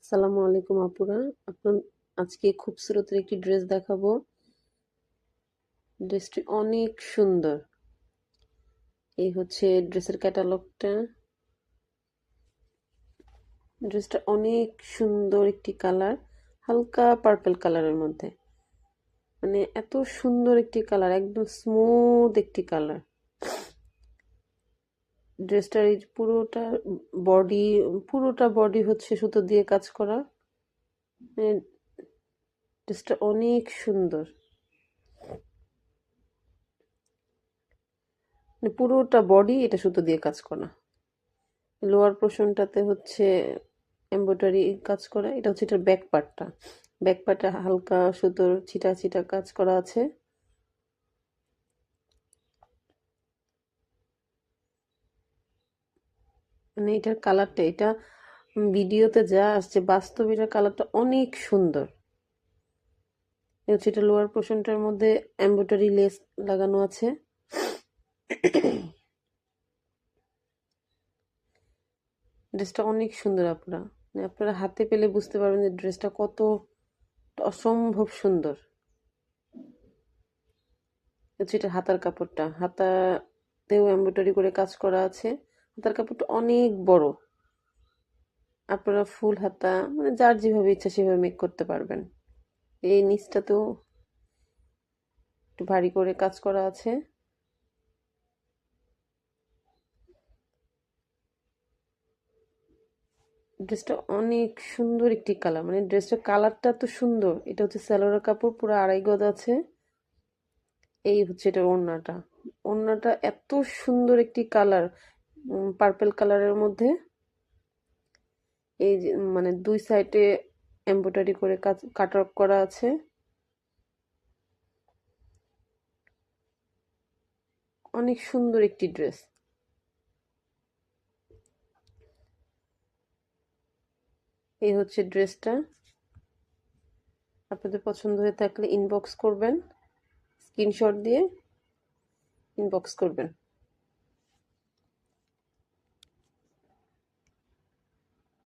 আসসালামু আলাইকুম আপুরা। আপনার আজকে খুবসুরতের একটি ড্রেস দেখাবো। ড্রেসটি অনেক সুন্দর। এই হচ্ছে ড্রেসের ক্যাটালগটা। ড্রেসটা অনেক সুন্দর একটি কালার, হালকা পার্পল কালারের মধ্যে। মানে এত সুন্দর একটি কালার, একদম স্মুথ একটি কালার। ড্রেসটার এই বডি পুরোটা বডি হচ্ছে সুতো দিয়ে কাজ করা। মানে ড্রেসটা অনেক সুন্দর। মানে পুরোটা বডি এটা সুতো দিয়ে কাজ করা। লোয়ার পোর্শনটাতে হচ্ছে এমব্রয়ডারি কাজ করা। এটা হচ্ছে এটার ব্যাক পার্টটা। ব্যাক পার্টে হালকা সুতোর ছিটা ছিটা কাজ করা আছে। মানে এটার কালারটা, এটা ভিডিওতে যা আসছে, বাস্তবে এটার কালারটা অনেক সুন্দর। এটা হচ্ছে এটা লোয়ার পোর্শনটার মধ্যে এমব্রয়ডারি লেস লাগানো আছে। ড্রেসটা অনেক সুন্দর আপনারা, মানে আপনারা হাতে পেলে বুঝতে পারবেন যে ড্রেসটা কত অসম্ভব সুন্দর। হচ্ছে এটা হাতার কাপড়টা, হাতাতেও এমব্রয়ডারি করে কাজ করা আছে। হাতার কাপড়টা অনেক বড়। আপনারা ফুল হাতা মানে যার যেভাবে ইচ্ছা সেভাবে মেক করতে পারবেন। এই নিচটাতেও একটু ভারী করে কাজ করা আছে। ড্রেসটা অনেক সুন্দর একটি কালার, মানে ড্রেসটার কালারটা এত সুন্দর। এটা হচ্ছে সালোয়ার কাপড়, পুরো আড়াই গজ আছে। এই হচ্ছে এটার ওড়নাটা। ওড়নাটা এত সুন্দর একটি কালার, পার্পল কালারের মধ্যে। এই যে মানে দুই সাইডে এমব্রয়ডারি করে কাজ কাটওয়ার্ক করা আছে। অনেক সুন্দর একটি ড্রেস। এই হচ্ছে ড্রেসটা। আপনাদের পছন্দ হয়ে থাকলে ইনবক্স করবেন, স্ক্রিনশট দিয়ে ইনবক্স করবেন।